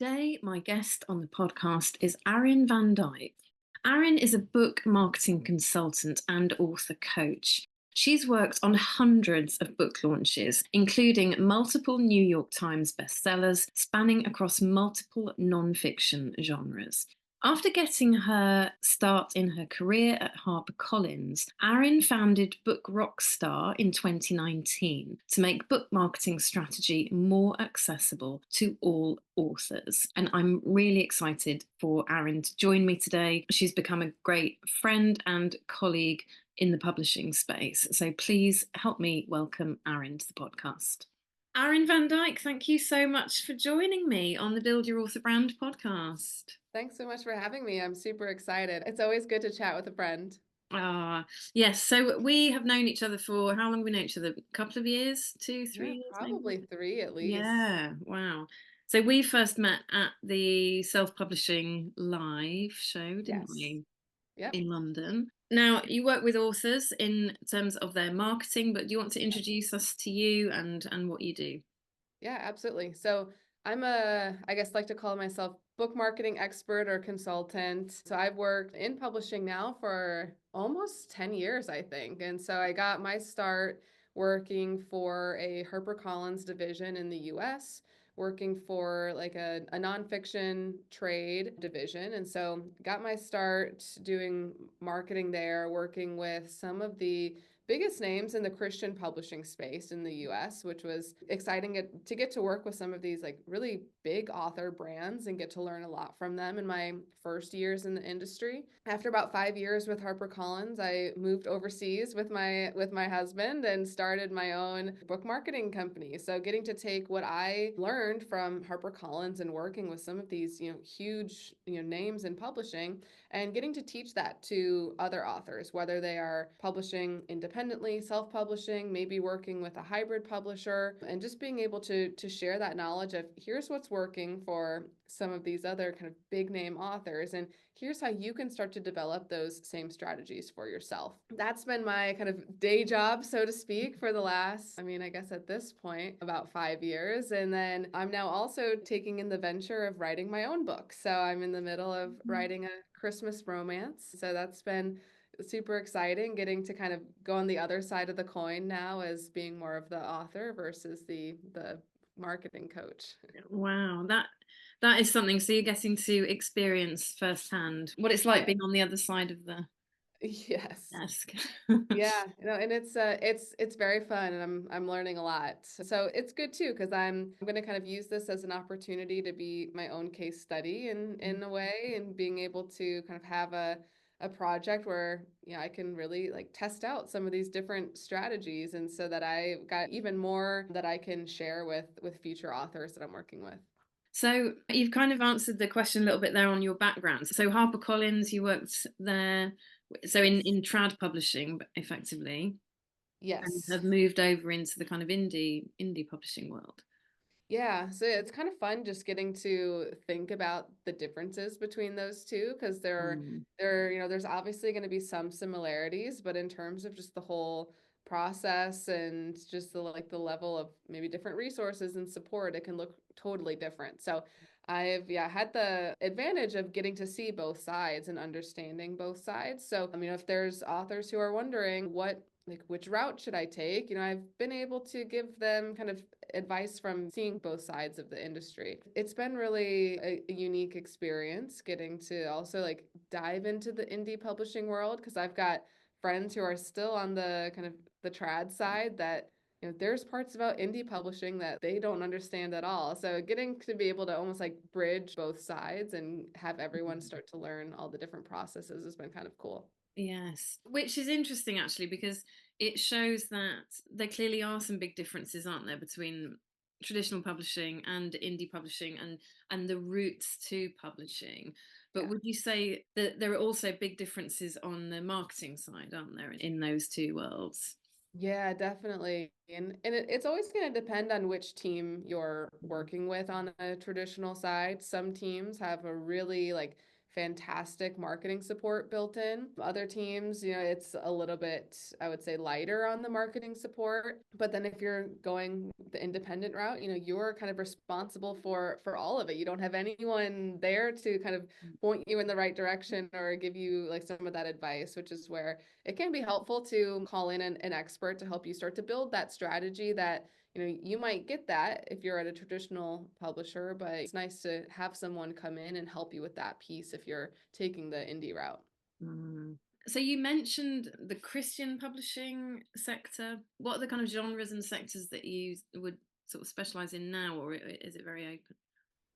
Today, my guest on the podcast is Aryn Van Dyke. Aryn is a book marketing consultant and author coach. She's worked on hundreds of book launches, including multiple New York Times bestsellers spanning across multiple nonfiction genres. After getting her start in her career at HarperCollins, Aryn founded Book Rockstar in 2019 to make book marketing strategy more accessible to all authors. And I'm really excited for Aryn to join me today. She's become a great friend and colleague in the publishing space. So please help me welcome Aryn to the podcast. Aryn Van Dyke, thank you so much for joining me on the Build Your Author Brand podcast. Thanks so much for having me. I'm super excited. It's always good to chat with a friend. Yes. So we have known each other for how long have we known each other? A couple of years, two, Yeah, 3 years, maybe? probably three at least. Yeah. Wow. So we first met at the self-publishing live show, didn't Yes. we, Yep. in London? Now, you work with authors in terms of their marketing, but do you want to introduce us to you and what you do? Yeah, absolutely. So I guess like to call myself book marketing expert or consultant. So I've worked in publishing now for almost 10 years, I think. And so I got my start working for a HarperCollins division in the US, working for like a nonfiction trade division. And so got my start doing marketing there, working with some of the biggest names in the Christian publishing space in the US, which was exciting to get to work with some of these like really big author brands and get to learn a lot from them in my first years in the industry. After about 5 years with HarperCollins, I moved overseas with my husband and started my own book marketing company. So getting to take what I learned from HarperCollins and working with some of these, huge, names in publishing and getting to teach that to other authors, whether they are publishing independently, self-publishing, maybe working with a hybrid publisher, and just being able to share that knowledge of here's what's working for some of these other kind of big name authors, and here's how you can start to develop those same strategies for yourself. That's been my kind of day job, so to speak, for the last, I guess at this point, about 5 years. And then I'm now also taking in the venture of writing my own book. So I'm in the middle of writing a Christmas romance. So that's been super exciting, getting to kind of go on the other side of the coin now as being more of the author versus the marketing coach. Wow, that is something. So you're getting to experience firsthand what it's like Yeah. being on the other side of the Yes. desk. Yeah, and it's very fun, and I'm learning a lot. So it's good too because I'm going to kind of use this as an opportunity to be my own case study in a way, and being able to kind of have a project where I can really like test out some of these different strategies, and so that I got even more that I can share with future authors that I'm working with. So you've kind of answered the question a little bit there on your background. So HarperCollins, you worked there, so in Yes. trad publishing, effectively, and Yes. have moved over into the kind of indie publishing world. Yeah, so it's kind of fun just getting to think about the differences between those two because Mm. there's obviously going to be some similarities, but in terms of just the whole process and just the level of maybe different resources and support, it can look totally different. So I've had the advantage of getting to see both sides and understanding both sides. So if there's authors who are wondering which route should I take, I've been able to give them kind of advice from seeing both sides of the industry. It's been really a unique experience getting to also like dive into the indie publishing world because I've got friends who are still on the kind of the trad side that there's parts about indie publishing that they don't understand at all. So getting to be able to almost like bridge both sides and have everyone start to learn all the different processes has been kind of cool. Yes, which is interesting actually because it shows that there clearly are some big differences, aren't there, between traditional publishing and indie publishing and the routes to publishing. But Yeah. would you say that there are also big differences on the marketing side, aren't there, in those two worlds? Yeah, definitely. And it's always going to depend on which team you're working with on a traditional side. Some teams have a really like fantastic marketing support built in. Other teams, it's a little bit, I would say, lighter on the marketing support. But then if you're going the independent route, you're kind of responsible for all of it. You don't have anyone there to kind of point you in the right direction or give you like some of that advice, which is where it can be helpful to call in an expert to help you start to build that strategy that you might get that if you're at a traditional publisher, but it's nice to have someone come in and help you with that piece if you're taking the indie route. Mm. So you mentioned the Christian publishing sector. What are the kind of genres and sectors that you would sort of specialize in now, or is it very open?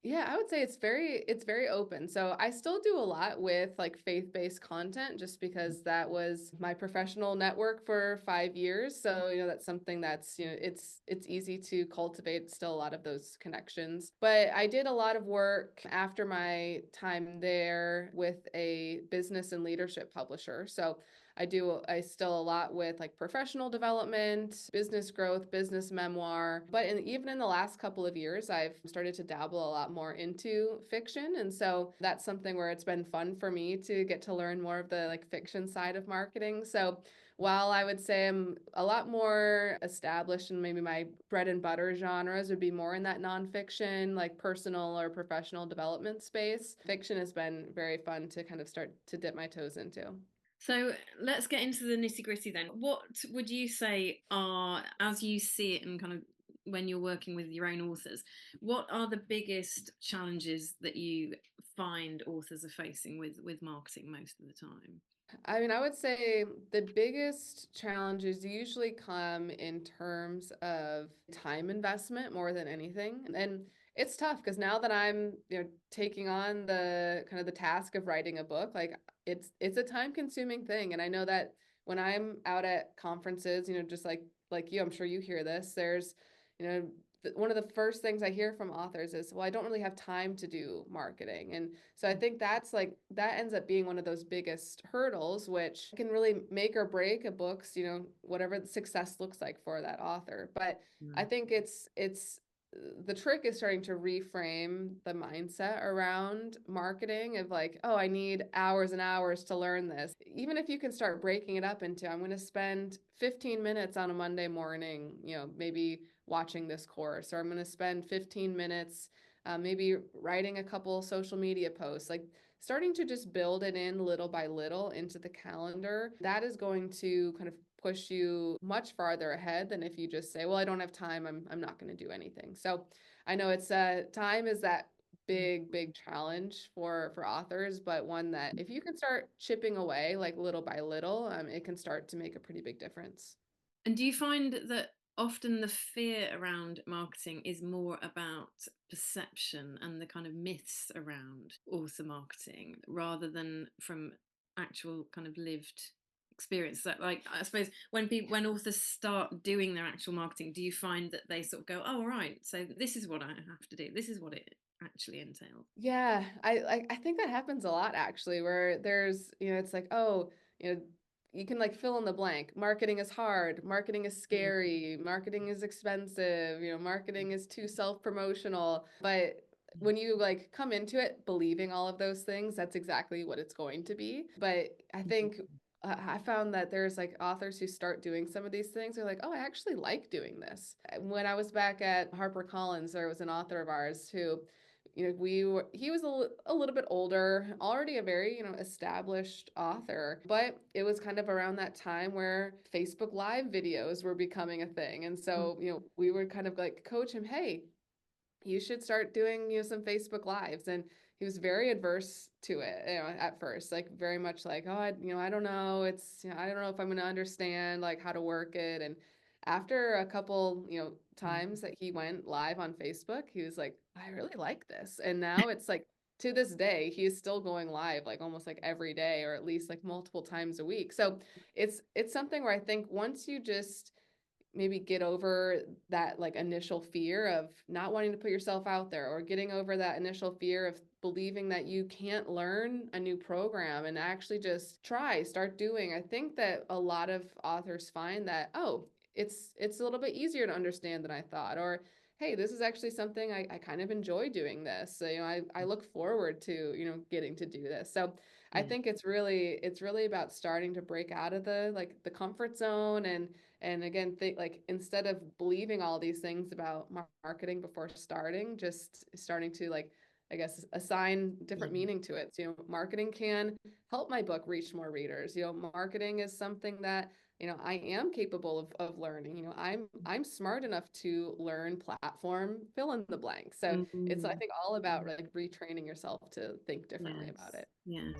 Yeah, I would say it's very open. So I still do a lot with like faith-based content just because that was my professional network for 5 years. So, that's something that's, it's easy to cultivate still a lot of those connections. But I did a lot of work after my time there with a business and leadership publisher. So I still a lot with like professional development, business growth, business memoir. But even in the last couple of years, I've started to dabble a lot more into fiction. And so that's something where it's been fun for me to get to learn more of the like fiction side of marketing. So while I would say I'm a lot more established in maybe my bread and butter genres would be more in that nonfiction, like personal or professional development space, fiction has been very fun to kind of start to dip my toes into. So let's get into the nitty gritty then. What would you say are, as you see it and kind of when you're working with your own authors, what are the biggest challenges that you find authors are facing with marketing most of the time? I mean, I would say the biggest challenges usually come in terms of time investment more than anything. And it's tough because now that I'm, taking on the kind of the task of writing a book, like it's a time consuming thing. And I know that when I'm out at conferences, just like you, I'm sure you hear this, there's, you know, one of the first things I hear from authors is, well, I don't really have time to do marketing. And so I think that ends up being one of those biggest hurdles, which can really make or break a book's, whatever the success looks like for that author. But I think it's the trick is starting to reframe the mindset around marketing of like, oh, I need hours and hours to learn this. Even if you can start breaking it up into, I'm going to spend 15 minutes on a Monday morning, maybe watching this course, or I'm going to spend 15 minutes maybe writing a couple social media posts, like starting to just build it in little by little into the calendar. That is going to kind of push you much farther ahead than if you just say, well, I don't have time, I'm not going to do anything. So I know it's time is that big challenge for authors, but one that if you can start chipping away like little by little, it can start to make a pretty big difference. And do you find that often the fear around marketing is more about perception and the kind of myths around author marketing rather than from actual kind of lived experience? That, like, I suppose when authors start doing their actual marketing, do you find that they sort of go, oh right, so this is what I have to do, this is what it actually entails? Yeah, I think that happens a lot actually, where there's, it's like, oh, you know, you can like fill in the blank. Marketing is hard, marketing is scary, marketing is expensive, marketing is too self-promotional. But when you like come into it believing all of those things, that's exactly what it's going to be. But I think I found that there's like authors who start doing some of these things. They're like, oh, I actually like doing this. When I was back at HarperCollins, there was an author of ours who he was a little bit older, already a very, established author, but it was kind of around that time where Facebook Live videos were becoming a thing. And so, we would kind of like coach him, hey, you should start doing, some Facebook Lives. And he was very adverse to it, at first, like very much like, oh, I don't know. I don't know if I'm going to understand like how to work it. And after a couple, times that he went live on Facebook, he was like, I really like this. And now it's like, to this day, he is still going live like almost like every day, or at least like multiple times a week. So it's something where I think once you just maybe get over that like initial fear of not wanting to put yourself out there, or getting over that initial fear of believing that you can't learn a new program and actually just start doing. I think that a lot of authors find that, oh, it's a little bit easier to understand than I thought, or hey, this is actually something I kind of enjoy doing this. So, I look forward to, getting to do this. So I Yeah. think it's really about starting to break out of the comfort zone and again, think like instead of believing all these things about marketing before starting, just starting to like, I guess, assign different Yeah. meaning to it. So, marketing can help my book reach more readers. Marketing is something that I am capable of learning. I'm smart enough to learn platform fill in the blank. So it's, I Mm, think, all about like retraining yourself to think differently about yes. it. Yes.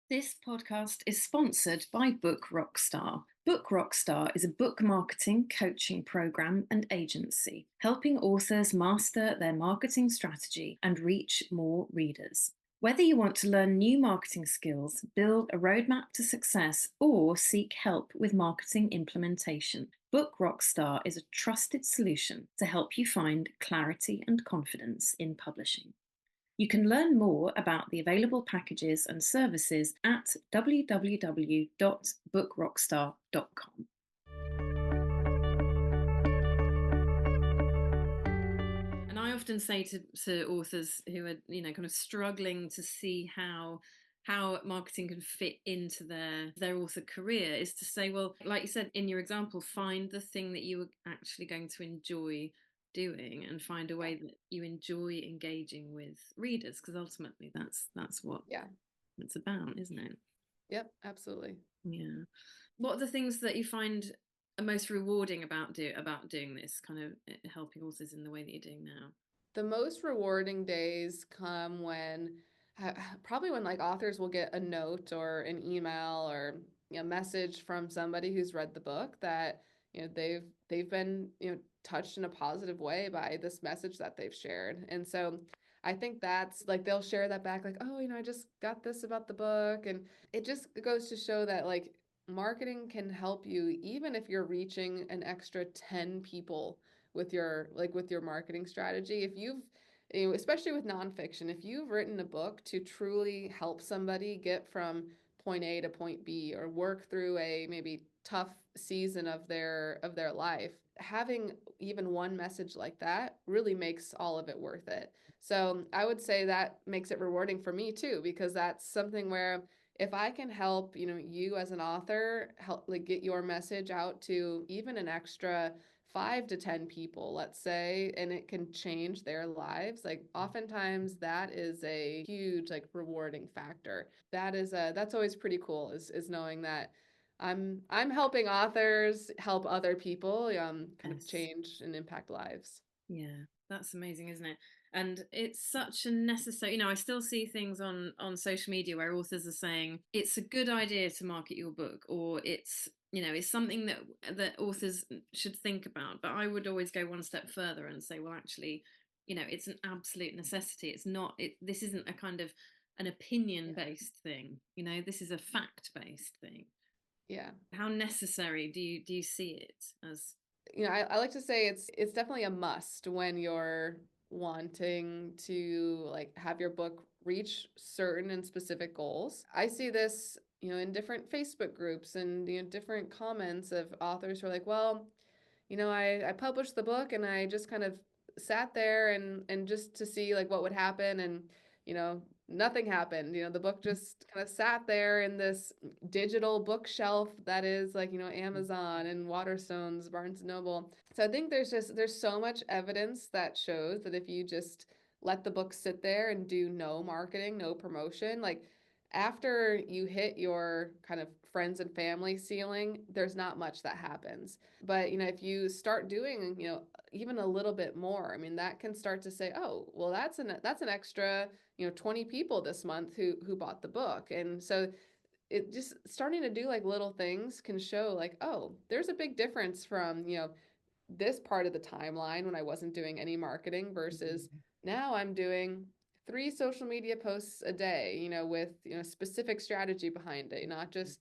This podcast is sponsored by Book Rockstar. Book Rockstar is a book marketing coaching program and agency, helping authors master their marketing strategy and reach more readers. Whether you want to learn new marketing skills, build a roadmap to success, or seek help with marketing implementation, Book Rockstar is a trusted solution to help you find clarity and confidence in publishing. You can learn more about the available packages and services at www.bookrockstar.com. And I often say to authors who are, kind of struggling to see how marketing can fit into their author career is to say, well, like you said in your example, find the thing that you are actually going to enjoy doing and find a Yeah. way that you enjoy engaging with readers, because ultimately that's what Yeah. it's about, isn't it? Yep. Absolutely. Yeah. What are the things that you find are most rewarding about doing this, kind of helping authors in the way that you're doing now? The most rewarding days come when probably when like authors will get a note or an email or a message from somebody who's read the book that they've been touched in a positive way by this message that they've shared. And so I think that's like they'll share that back like, oh, I just got this about the book. And it just goes to show that like marketing can help you even if you're reaching an extra 10 people with your marketing strategy. If you've especially with nonfiction, if you've written a book to truly help somebody get from point A to point B or work through a maybe tough season of their life, having even one message like that really makes all of it worth it. So I would say that makes it rewarding for me too, because that's something where if I can help, you as an author help like get your message out to even an extra 5 to 10 people, let's say, and it can change their lives. Like oftentimes that is a huge like rewarding factor. That's always pretty cool is knowing that I'm helping authors help other people kind of Yes. change and impact lives. Yeah, that's amazing, isn't it? And it's such a necessary, I still see things on social media where authors are saying it's a good idea to market your book, or it's something that authors should think about. But I would always go one step further and say, well, actually, it's an absolute necessity. It's not this isn't a kind of an opinion Yeah. based thing. This is a fact based thing. Yeah. How necessary do you see it as? I like to say it's definitely a must when you're wanting to like have your book reach certain and specific goals. I see this, in different Facebook groups and different comments of authors who are like, well, I published the book and I just kind of sat there and just to see like what would happen and nothing happened. The book just kind of sat there in this digital bookshelf that is like, Amazon and Waterstones, Barnes and Noble. So I think there's so much evidence that shows that if you just let the book sit there and do no marketing, no promotion, like after you hit your kind of friends and family ceiling, there's not much that happens. But, if you start doing, even a little bit more, I mean, that can start to say, oh, well, that's an extra, 20 people this month who bought the book. And so it just starting to do like little things can show like, oh, there's a big difference from, this part of the timeline when I wasn't doing any marketing versus now I'm doing 3 social media posts a day, with, specific strategy behind it, not just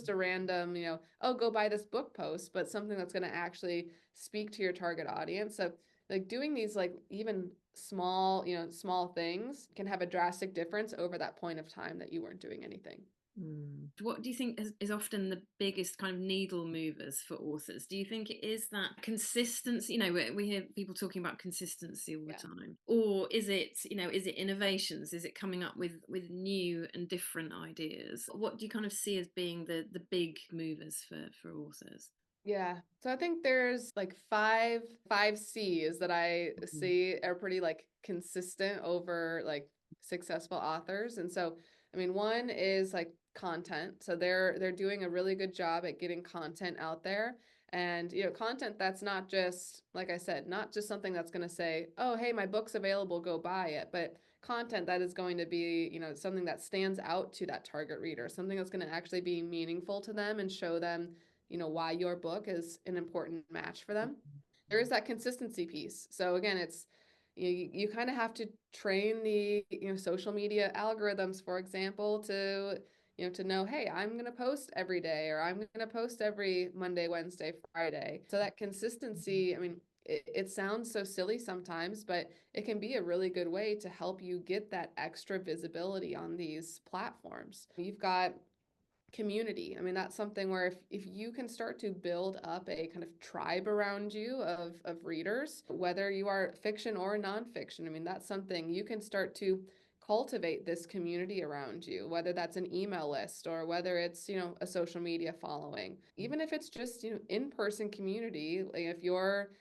a random, oh, go buy this book post, but something that's going to actually speak to your target audience. So like doing these like even small, small things can have a drastic difference over that point of time that you weren't doing anything. What do you think is often the biggest kind of needle movers for authors? Do you think it is that consistency? We hear people talking about consistency all the Yeah. time, or is it innovations? Is it coming up with new and different ideas? What do you kind of see as being the big movers for authors? Yeah. So I think there's like five C's that I see are pretty like consistent over like successful authors. And so, I mean, one is like content. So they're doing a really good job at getting content out there. And content that's not just, like I said, not just something that's going to say, "Oh, hey, my book's available, go buy it," but content that is going to be, something that stands out to that target reader, something that's going to actually be meaningful to them and show them why your book is an important match for them. There is that consistency piece. So again, it's you kind of have to train the social media algorithms, for example, to know, hey, I'm going to post every day, or I'm going to post every Monday, Wednesday, Friday. So that consistency, I mean, it sounds so silly sometimes, but it can be a really good way to help you get that extra visibility on these platforms. You've got community. I mean, that's something where if you can start to build up a kind of tribe around you of readers, whether you are fiction or nonfiction, I mean, that's something you can start to cultivate this community around you, whether that's an email list or whether it's, a social media following, even if it's just, in-person community. Like if you're,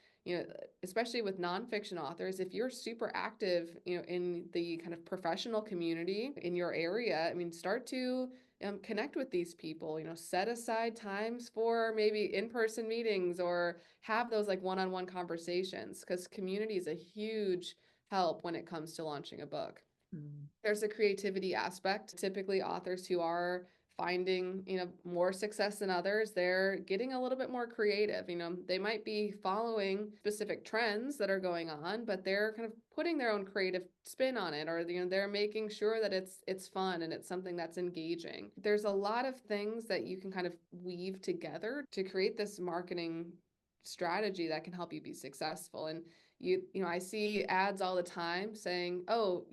especially with nonfiction authors, if you're super active, in the kind of professional community in your area, I mean, start to connect with these people, set aside times for maybe in-person meetings or have those like one-on-one conversations, because community is a huge help when it comes to launching a book. There's a creativity aspect. Typically, authors who are finding, more success than others, they're getting a little bit more creative. They might be following specific trends that are going on, but they're kind of putting their own creative spin on it, or they're making sure that it's fun and it's something that's engaging. There's a lot of things that you can kind of weave together to create this marketing strategy that can help you be successful. And I see ads all the time saying, "Oh,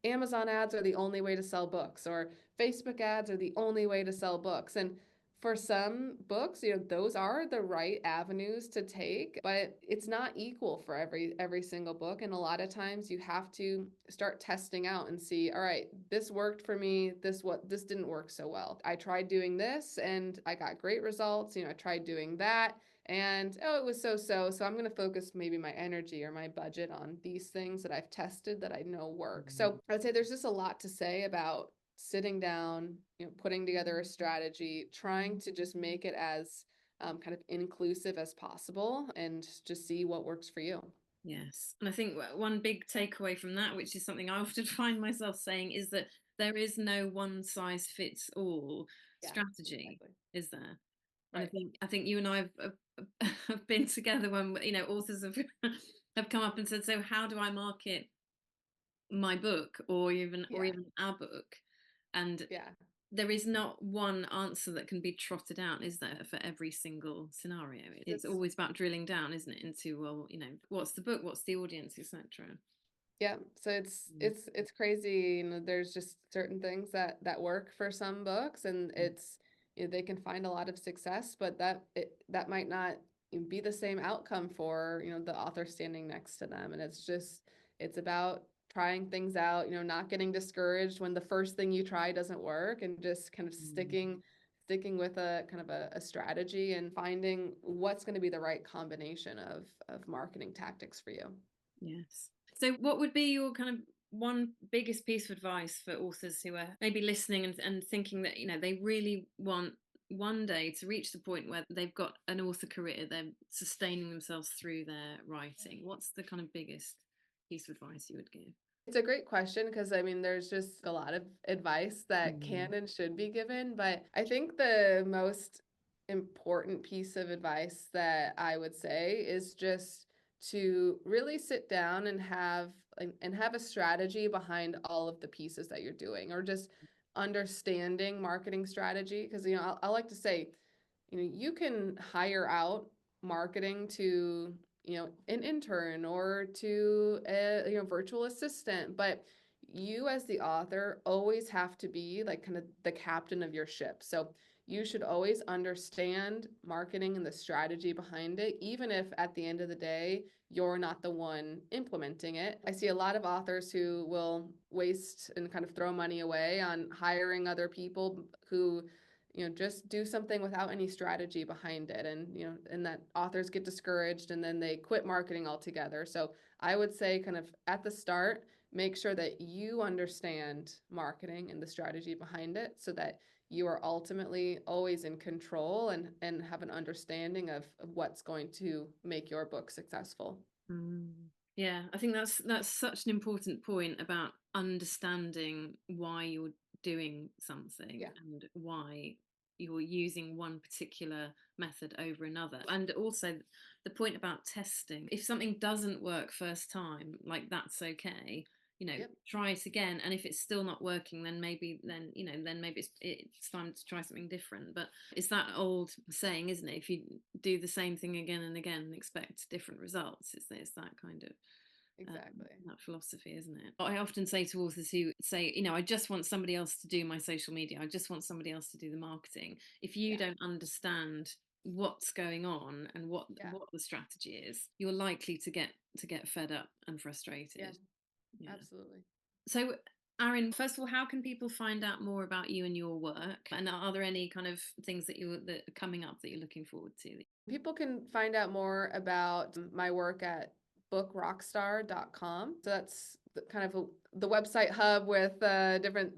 Amazon ads are the only way to sell books," or "Facebook ads are the only way to sell books." And for some books, those are the right avenues to take, but it's not equal for every single book. And a lot of times you have to start testing out and see, all right, this worked for me, this didn't work so well. I tried doing this and I got great results. I tried doing that and it was so I'm going to focus maybe my energy or my budget on these things that I've tested that I know work. So I would say there's just a lot to say about sitting down, putting together a strategy, trying to just make it as kind of inclusive as possible and just see what works for you. Yes. And I think one big takeaway from that, which is something I often find myself saying, is that there is no one size fits all Yeah, strategy, exactly. is there? And Right. I think you and I have been together when authors have have come up and said, "So how do I market my book, or Yeah. even our book?" And Yeah. there is not one answer that can be trotted out, is there, for every single scenario? It's It's always about drilling down, isn't it, into, well, what's the book, what's the audience, etc. Yeah, so it's crazy. There's just certain things that work for some books, and it's they can find a lot of success, but that might not be the same outcome for the author standing next to them. And it's about trying things out, not getting discouraged when the first thing you try doesn't work, and just kind of sticking with a kind of a strategy and finding what's going to be the right combination of marketing tactics for you. Yes. So, what would be your kind of one biggest piece of advice for authors who are maybe listening and thinking that, they really want one day to reach the point where they've got an author career, they're sustaining themselves through their writing? What's the kind of biggest piece of advice you would give? It's a great question because I mean, there's just a lot of advice that Mm. can and should be given. But I think the most important piece of advice that I would say is just to really sit down and have a strategy behind all of the pieces that you're doing, or just understanding marketing strategy. Because I like to say, you can hire out marketing to an intern or to a virtual assistant, but you as the author always have to be like kind of the captain of your ship. So you should always understand marketing and the strategy behind it, even if at the end of the day, you're not the one implementing it. I see a lot of authors who will waste and kind of throw money away on hiring other people who just do something without any strategy behind it. And that authors get discouraged and then they quit marketing altogether. So I would say kind of at the start, make sure that you understand marketing and the strategy behind it so that you are ultimately always in control and have an understanding of what's going to make your book successful. Mm. Yeah, I think that's such an important point about understanding why you're doing something Yeah. and why you're using one particular method over another. And also the point about testing. If something doesn't work first time, like that's okay. Yep. Try it again, and if it's still not working, then maybe it's time to try something different. But it's that old saying, isn't it? If you do the same thing again and again and expect different results, it's that kind of Exactly. that philosophy, isn't it? I often say to authors who say, I just want somebody else to do my social media, I just want somebody else to do the marketing. If you Yeah. don't understand what's going on and what the strategy is, you're likely to get fed up and frustrated. Yeah. Yeah. Absolutely. So, Aryn, first of all, how can people find out more about you and your work? And are there any kind of things that are coming up that you're looking forward to? People can find out more about my work at bookrockstar.com. So that's kind of the website hub with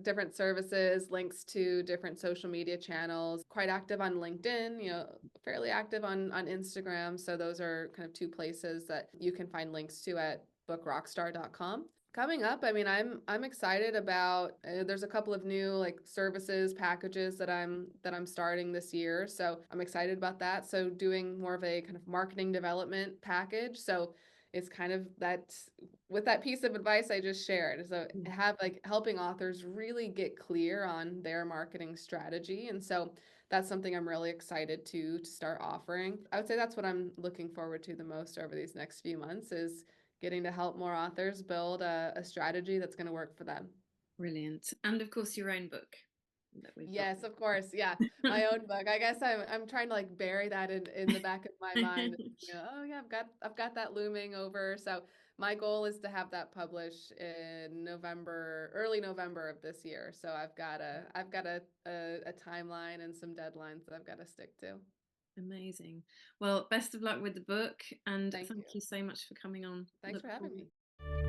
different services, links to different social media channels. Quite active on LinkedIn, fairly active on Instagram. So those are kind of two places that you can find links to at bookrockstar.com. Coming up, I mean, I'm excited about. There's a couple of new like services packages that I'm starting this year, so I'm excited about that. So doing more of a kind of marketing development package. So it's kind of that with that piece of advice I just shared. So have like helping authors really get clear on their marketing strategy, and so that's something I'm really excited to start offering. I would say that's what I'm looking forward to the most over these next few months is getting to help more authors build a strategy that's going to work for them. Brilliant. And of course, your own book that we've got. Yes, of course. Yeah. My own book. I guess I'm trying to like bury that in the back of my mind. Oh yeah, I've got that looming over. So my goal is to have that published in early November of this year. So I've got a timeline and some deadlines that I've got to stick to. Amazing. Well, best of luck with the book, and Thank you. thank you so much for coming on. Thanks Look for having forward. me.